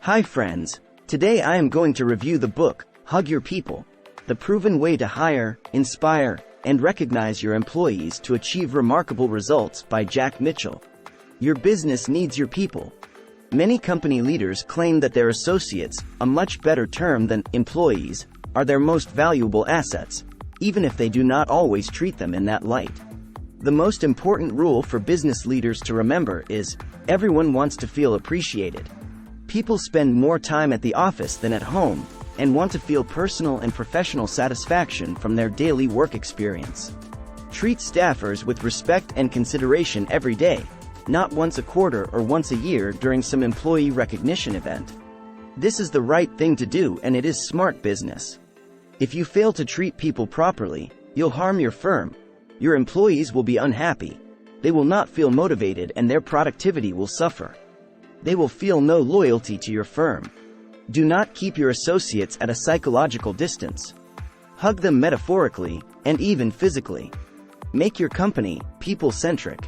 Hi friends, today I am going to review the book, Hug Your People, the proven way to hire, inspire, and recognize your employees to achieve remarkable results by Jack Mitchell. Your business needs your people. Many company leaders claim that their associates, a much better term than employees, are their most valuable assets, even if they do not always treat them in that light. The most important rule for business leaders to remember is, everyone wants to feel appreciated. People spend more time at the office than at home, and want to feel personal and professional satisfaction from their daily work experience. Treat staffers with respect and consideration every day, not once a quarter or once a year during some employee recognition event. This is the right thing to do, and it is smart business. If you fail to treat people properly, you'll harm your firm. Your employees will be unhappy. They will not feel motivated and their productivity will suffer. They will feel no loyalty to your firm. Do not keep your associates at a psychological distance. Hug them metaphorically, and even physically. Make your company people-centric.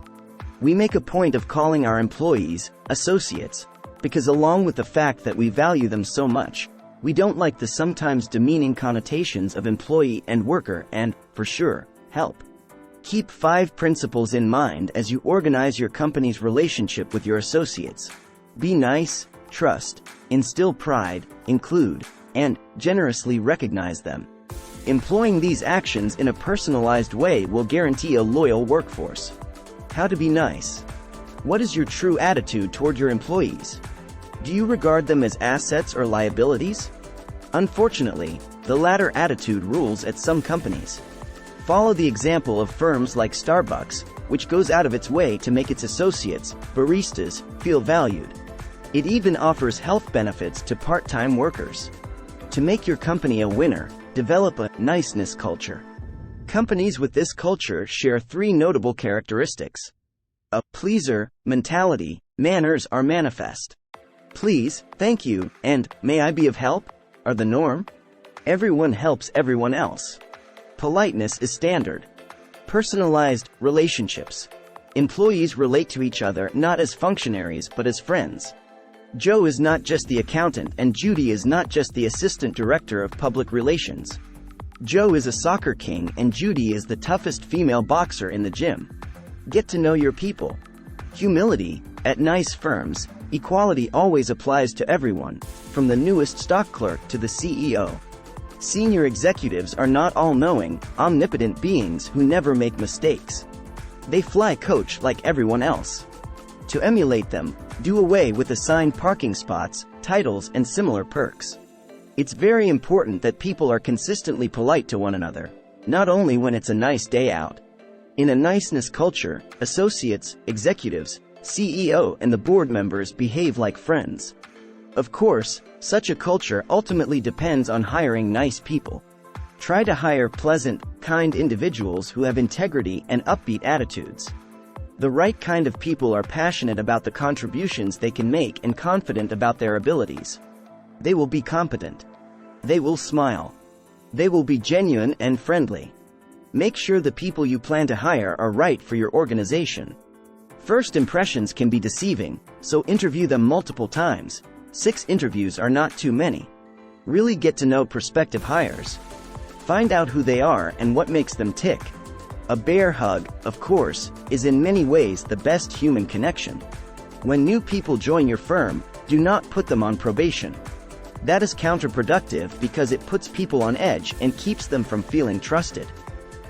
We make a point of calling our employees associates, because along with the fact that we value them so much, we don't like the sometimes demeaning connotations of employee and worker and, for sure, help. Keep 5 principles in mind as you organize your company's relationship with your associates. Be nice, trust, instill pride, include, and generously recognize them. Employing these actions in a personalized way will guarantee a loyal workforce. How to be nice. What is your true attitude toward your employees? Do you regard them as assets or liabilities? Unfortunately, the latter attitude rules at some companies. Follow the example of firms like Starbucks, which goes out of its way to make its associates, baristas, feel valued. It even offers health benefits to part-time workers. To make your company a winner, develop a niceness culture. Companies with this culture share 3 notable characteristics. A pleaser mentality, manners are manifest. Please, thank you, and may I be of help are the norm. Everyone helps everyone else. Politeness is standard. Personalized relationships. Employees relate to each other not as functionaries but as friends. Joe is not just the accountant and Judy is not just the assistant director of public relations. Joe is a soccer king and Judy is the toughest female boxer in the gym. Get to know your people. Humility. At nice firms, equality always applies to everyone, from the newest stock clerk to the CEO. Senior executives are not all-knowing, omnipotent beings who never make mistakes. They fly coach like everyone else. To emulate them, do away with assigned parking spots, titles, and similar perks. It's very important that people are consistently polite to one another, not only when it's a nice day out. In a niceness culture, associates, executives, CEO, and the board members behave like friends. Of course, such a culture ultimately depends on hiring nice people. Try to hire pleasant, kind individuals who have integrity and upbeat attitudes. The right kind of people are passionate about the contributions they can make and confident about their abilities. They will be competent. They will smile. They will be genuine and friendly. Make sure the people you plan to hire are right for your organization. First impressions can be deceiving, so interview them multiple times. 6 interviews are not too many. Really get to know prospective hires. Find out who they are and what makes them tick. A bear hug, of course, is in many ways the best human connection. When new people join your firm, do not put them on probation. That is counterproductive because it puts people on edge and keeps them from feeling trusted.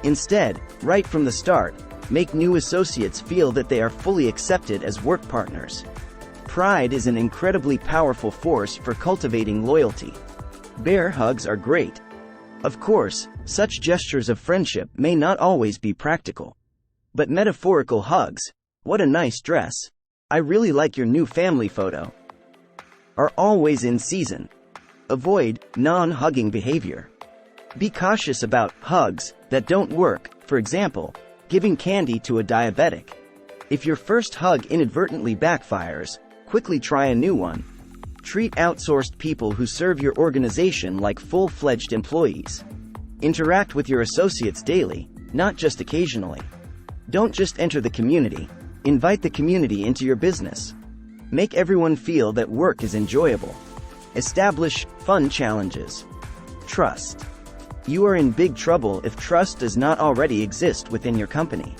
Instead, right from the start, make new associates feel that they are fully accepted as work partners. Pride is an incredibly powerful force for cultivating loyalty. Bear hugs are great. Of course, such gestures of friendship may not always be practical. But metaphorical hugs, what a nice dress. I really like your new family photo, are always in season. Avoid non-hugging behavior. Be cautious about hugs that don't work, for example, giving candy to a diabetic. If your first hug inadvertently backfires, quickly try a new one. Treat outsourced people who serve your organization like full-fledged employees. Interact with your associates daily, not just occasionally. Don't just enter the community. Invite the community into your business. Make everyone feel that work is enjoyable. Establish fun challenges. Trust. You are in big trouble if trust does not already exist within your company.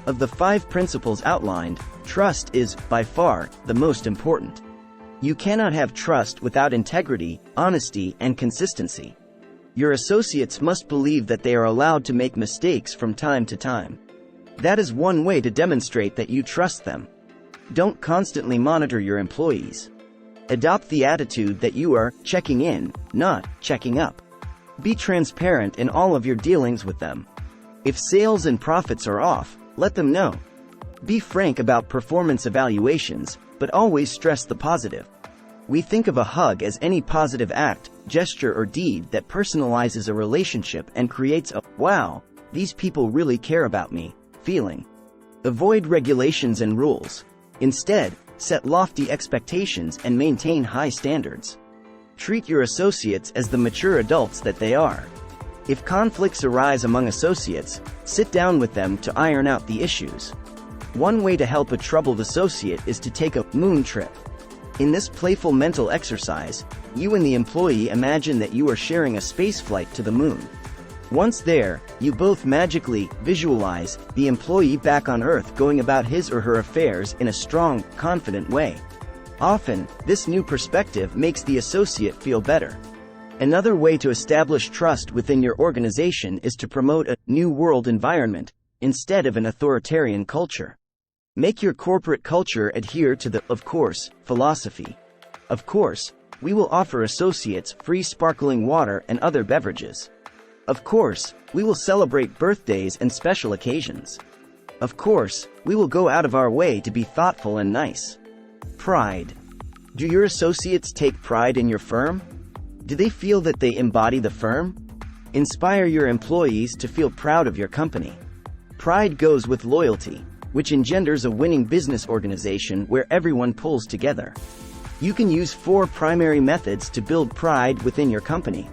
Of the 5 principles outlined, trust is, by far, the most important. You cannot have trust without integrity, honesty, and consistency. Your associates must believe that they are allowed to make mistakes from time to time. That is one way to demonstrate that you trust them. Don't constantly monitor your employees. Adopt the attitude that you are checking in, not checking up. Be transparent in all of your dealings with them. If sales and profits are off, let them know. Be frank about performance evaluations, but always stress the positive. We think of a hug as any positive act, gesture, or deed that personalizes a relationship and creates a "wow, these people really care about me" feeling. Avoid regulations and rules. Instead, set lofty expectations and maintain high standards. Treat your associates as the mature adults that they are. If conflicts arise among associates, sit down with them to iron out the issues. One way to help a troubled associate is to take a moon trip. In this playful mental exercise, you and the employee imagine that you are sharing a space flight to the moon. Once there, you both magically visualize the employee back on Earth going about his or her affairs in a strong, confident way. Often, this new perspective makes the associate feel better. Another way to establish trust within your organization is to promote a new world environment, instead of an authoritarian culture. Make your corporate culture adhere to the "of course" philosophy. Of course, we will offer associates free sparkling water and other beverages. Of course, we will celebrate birthdays and special occasions. Of course, we will go out of our way to be thoughtful and nice. Pride. Do your associates take pride in your firm? Do they feel that they embody the firm? Inspire your employees to feel proud of your company. Pride goes with loyalty, which engenders a winning business organization where everyone pulls together. You can use 4 primary methods to build pride within your company.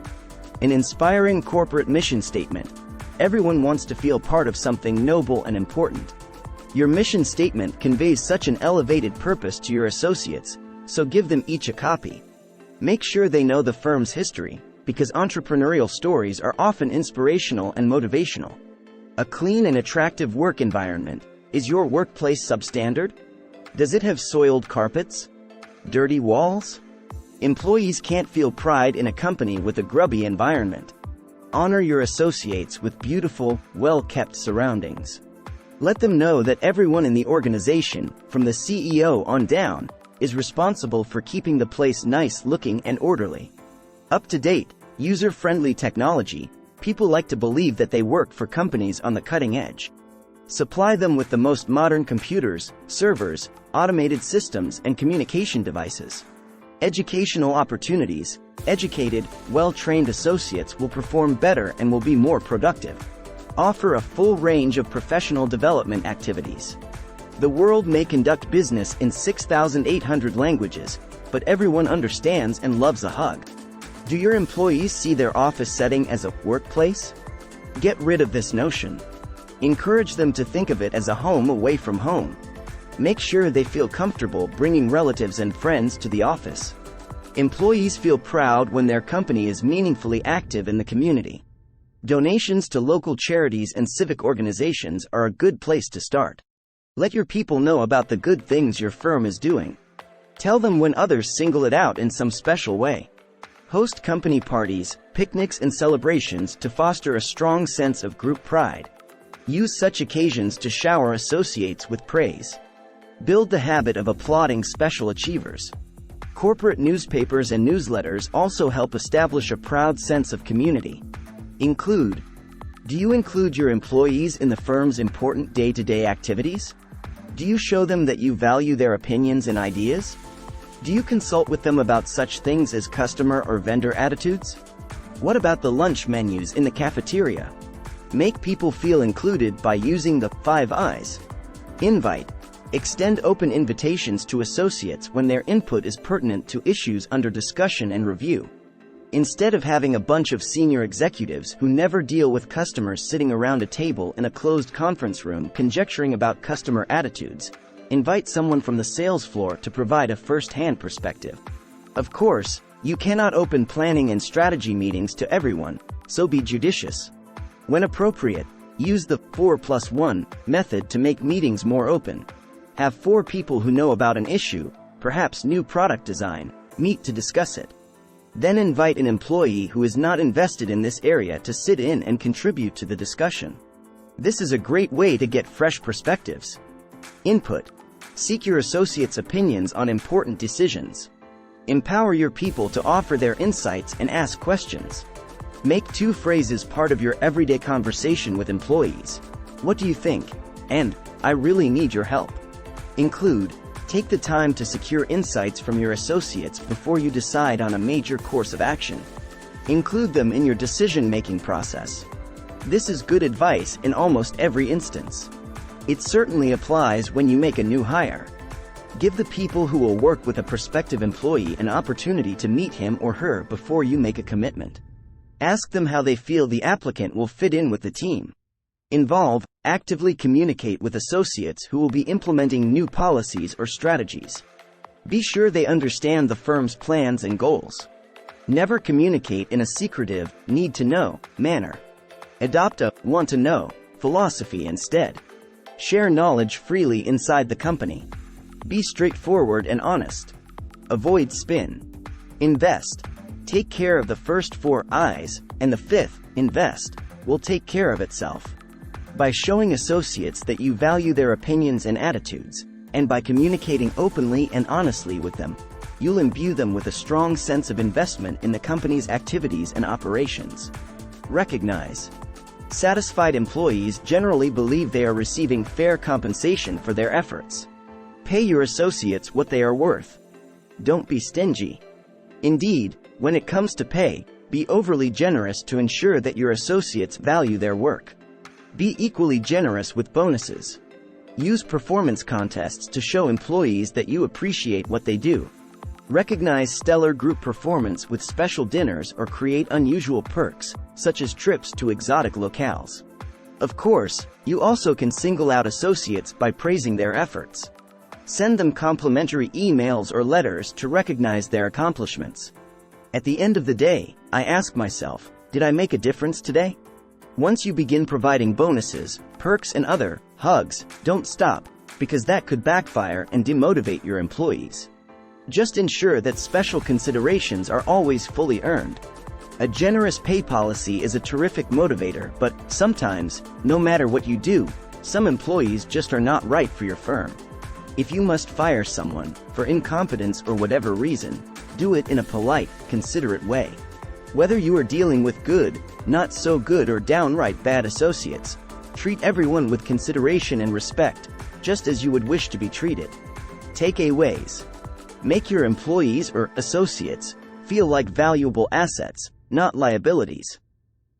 An inspiring corporate mission statement. Everyone wants to feel part of something noble and important. Your mission statement conveys such an elevated purpose to your associates, so give them each a copy. Make sure they know the firm's history, because entrepreneurial stories are often inspirational and motivational. A clean and attractive work environment. Is your workplace substandard? Does it have soiled carpets? Dirty walls? Employees can't feel pride in a company with a grubby environment. Honor your associates with beautiful, well-kept surroundings. Let them know that everyone in the organization, from the CEO on down, is responsible for keeping the place nice looking and orderly. Up-to-date, user-friendly technology. People like to believe that they work for companies on the cutting edge. Supply them with the most modern computers, servers, automated systems, and communication devices. Educational opportunities. Educated, well-trained associates will perform better and will be more productive. Offer a full range of professional development activities. The world may conduct business in 6,800 languages, but everyone understands and loves a hug. Do your employees see their office setting as a workplace? Get rid of this notion. Encourage them to think of it as a home away from home. Make sure they feel comfortable bringing relatives and friends to the office. Employees feel proud when their company is meaningfully active in the community. Donations to local charities and civic organizations are a good place to start. Let your people know about the good things your firm is doing. Tell them when others single it out in some special way. Host company parties, picnics, and celebrations to foster a strong sense of group pride. Use such occasions to shower associates with praise. Build the habit of applauding special achievers. Corporate newspapers and newsletters also help establish a proud sense of community. Include. Do you include your employees in the firm's important day-to-day activities? Do you show them that you value their opinions and ideas? Do you consult with them about such things as customer or vendor attitudes? What about the lunch menus in the cafeteria? Make people feel included by using the 5 I's. Invite. Extend open invitations to associates when their input is pertinent to issues under discussion and review. Instead of having a bunch of senior executives who never deal with customers sitting around a table in a closed conference room conjecturing about customer attitudes, invite someone from the sales floor to provide a first-hand perspective. Of course, You cannot open planning and strategy meetings to everyone, so be judicious. When appropriate, use the 4+1 method to make meetings more open. Have 4 people who know about an issue, perhaps new product design, meet to discuss it. Then invite an employee who is not invested in this area to sit in and contribute to the discussion. This is a great way to get fresh perspectives. Input. Seek your associates' opinions on important decisions. Empower your people to offer their insights and ask questions. Make 2 phrases part of your everyday conversation with employees. What do you think? And, I really need your help. Include. Take the time to secure insights from your associates before you decide on a major course of action. Include them in your decision-making process. This is good advice in almost every instance. It certainly applies when you make a new hire. Give the people who will work with a prospective employee an opportunity to meet him or her before you make a commitment. Ask them how they feel the applicant will fit in with the team. Involve, actively communicate with associates who will be implementing new policies or strategies. Be sure they understand the firm's plans and goals. Never communicate in a secretive, need-to-know manner. Adopt a want-to-know philosophy instead. Share knowledge freely inside the company. Be straightforward and honest. Avoid spin. Invest. Take care of the first 4 I's, and the 5th, invest, will take care of itself. By showing associates that you value their opinions and attitudes, and by communicating openly and honestly with them, you'll imbue them with a strong sense of investment in the company's activities and operations. Recognize. Satisfied employees generally believe they are receiving fair compensation for their efforts. Pay your associates what they are worth. Don't be stingy. Indeed, when it comes to pay, be overly generous to ensure that your associates value their work. Be equally generous with bonuses. Use performance contests to show employees that you appreciate what they do. Recognize stellar group performance with special dinners or create unusual perks, such as trips to exotic locales. Of course, you also can single out associates by praising their efforts. Send them complimentary emails or letters to recognize their accomplishments. At the end of the day, I ask myself, did I make a difference today? Once you begin providing bonuses, perks and other hugs, don't stop, because that could backfire and demotivate your employees. Just ensure that special considerations are always fully earned. A generous pay policy is a terrific motivator, but sometimes, no matter what you do, some employees just are not right for your firm. If you must fire someone, for incompetence or whatever reason, do it in a polite, considerate way. Whether you are dealing with good, not so good or downright bad associates, treat everyone with consideration and respect, just as you would wish to be treated. Takeaways. Make your employees or associates feel like valuable assets, not liabilities.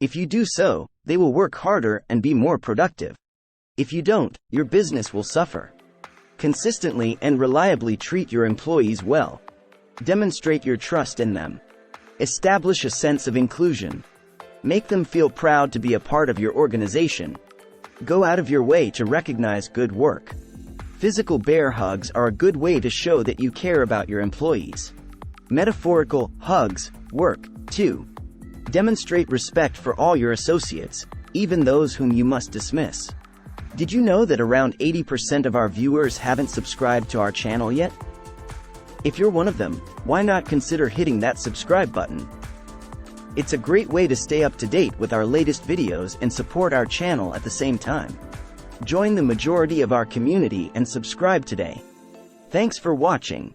If you do so, they will work harder and be more productive. If you don't, your business will suffer. Consistently and reliably treat your employees well. Demonstrate your trust in them. Establish a sense of inclusion. Make them feel proud to be a part of your organization. Go out of your way to recognize good work. Physical bear hugs are a good way to show that you care about your employees. Metaphorical hugs work, too. Demonstrate respect for all your associates, even those whom you must dismiss. Did you know that around 80% of our viewers haven't subscribed to our channel yet? If you're one of them, why not consider hitting that subscribe button? It's a great way to stay up to date with our latest videos and support our channel at the same time. Join the majority of our community and subscribe today. Thanks for watching.